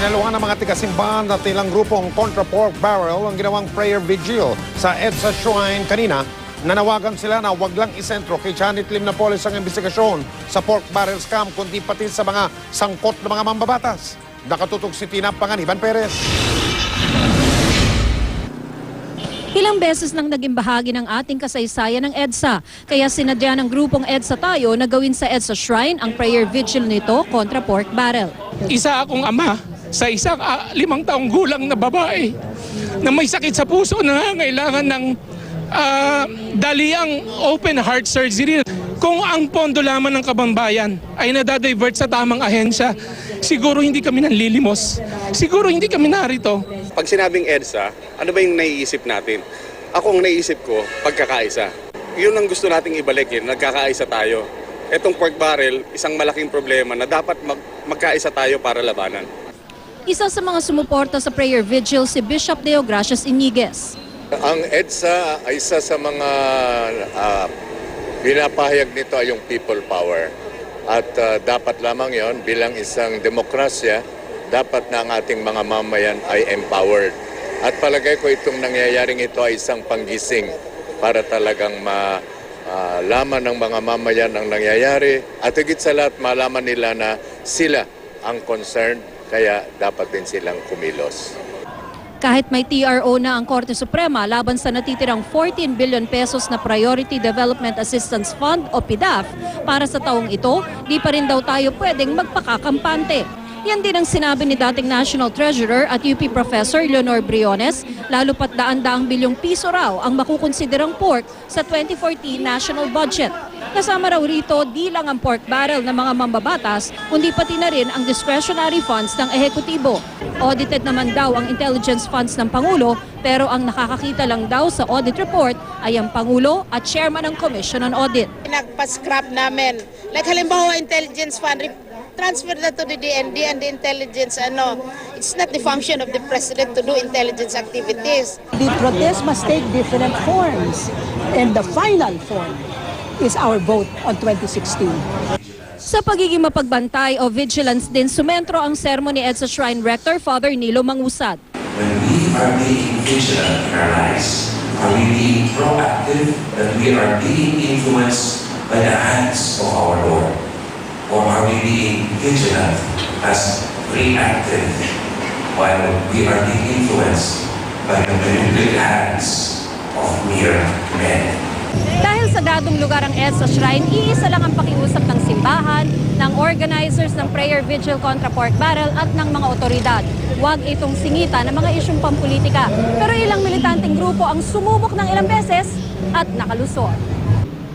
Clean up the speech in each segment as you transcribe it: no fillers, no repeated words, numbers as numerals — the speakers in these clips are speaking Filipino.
Sinaluhan ng mga tigasimbahan at ilang grupong Contra Pork Barrel ang ginawang prayer vigil sa EDSA Shrine kanina. Nanawagan sila na wag lang isentro kay Janet Lim Napoles ang investigasyon sa pork barrel scam kundi pati sa mga sangkot ng mga mambabatas. Nakatutok si Tina Panganiban Perez. Ilang beses nang naging bahagi ng ating kasaysayan ng EDSA. Kaya sinadya ng grupong EDSA Tayo na gawin sa EDSA Shrine ang prayer vigil nito kontra pork barrel. Isa akong ama sa isang 5 taong gulang na babae na may sakit sa puso na nangangailangan ng daliang open heart surgery. Kung ang pondo lamang ng Kabambayan ay nadadivert sa tamang ahensya, siguro hindi kami nanlilimos. Siguro hindi kami narito. Pag sinabing EDSA, ano ba yung naiisip natin? Ako ang naiisip ko, pagkakaisa. Yun ang gusto nating ibalik, nagkakaisa tayo. Etong pork barrel, isang malaking problema na dapat magkaisa tayo para labanan. Isa sa mga sumuporta sa prayer vigil si Bishop Deogracias Iniguez. Ang EDSA ay isa sa mga pinapahayag nito ay yung people power. At dapat lamang yon bilang isang demokrasya, dapat na ang ating mga mamayan ay empowered. At palagay ko itong nangyayaring ito ay isang panggising para talagang malaman ng mga mamayan ang nangyayari. At higit sa lahat, malaman nila na sila ang concerned, kaya dapat din silang kumilos. Kahit may TRO na ang Korte Suprema laban sa natitirang 14 billion pesos na Priority Development Assistance Fund o PDAF para sa taong ito, di pa rin daw tayo pwedeng magpakakampante. Yan din ang sinabi ni dating National Treasurer at UP Professor Leonor Briones, lalo pat daan-daang bilyong piso raw ang makukonsiderang pork sa 2014 national budget. Kasama raw rito di lang ang pork barrel ng mga mambabatas, kundi pati na rin ang discretionary funds ng ehekutibo. Audited naman daw ang intelligence funds ng Pangulo, pero ang nakakakita lang daw sa audit report ay ang Pangulo at Chairman ng Commission on Audit. Nagpa-scrap namin. Like halimbawa, intelligence fund, transfer that to the DND and the intelligence, it's not the function of the President to do intelligence activities. The protest must take different forms, and the final form is our vote on 2016. Sa pagiging mapagbantay o vigilance din, sumentro ang sermon ni EDSA Shrine Rector Father Nilo Mangusad. When we are being vigilant in our lives, are we being proactive that we are being influenced by the hands of our Lord? Or are we being vigilant as reactive while we are being influenced by the manipulative hands of mere men? Dahil sa dadong lugar ang EDSA Shrine, iisa lang ang pakiusap ng simbahan, ng organizers ng prayer vigil kontra pork barrel at ng mga otoridad. Huwag itong singita ng mga isyong pampolitika. Pero ilang militanteng grupo ang sumubok ng ilang beses at nakalusot.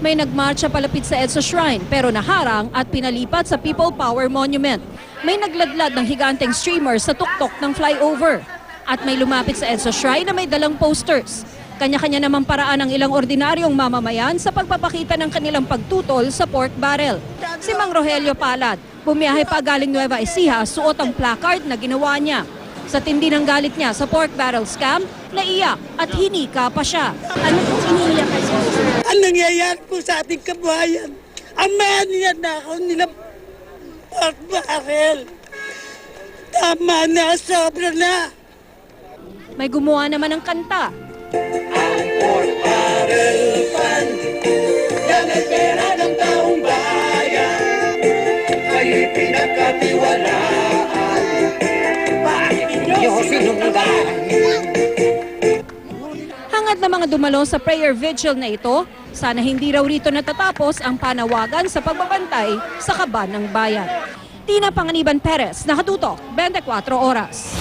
May nagmarcha palapit sa EDSA Shrine pero naharang at pinalipat sa People Power Monument. May nagladlad ng higanteng streamer sa tuktok ng flyover. At may lumapit sa EDSA Shrine na may dalang posters. Kanya-kanya namang paraan ng ilang ordinaryong mamamayan sa pagpapakita ng kanilang pagtutol sa pork barrel. Si Mang Rogelio Palad, bumiyahe pa galing Nueva Ecija, suot ang placard na ginawa niya. Sa tindi ng galit niya sa pork barrel scam, naiyak at hinika pa siya. Ano pong iniiyak kayo? Ang nangyayari po sa ating kabuhayan, ang niya na ako nilang pork barrel. Tama na, sobra na. May gumawa naman ng kanta. Ang pork barrel fund, yan ay pera ng taong bayan, ay pinagkatiwalaan. Bakit niyo sinungaling? Hangad na mga dumalo sa prayer vigil na ito, sana hindi raw rito natatapos ang panawagan sa pagbabantay sa kaban ng bayan. Tina Panganiban Perez, nakatutok, 24 oras.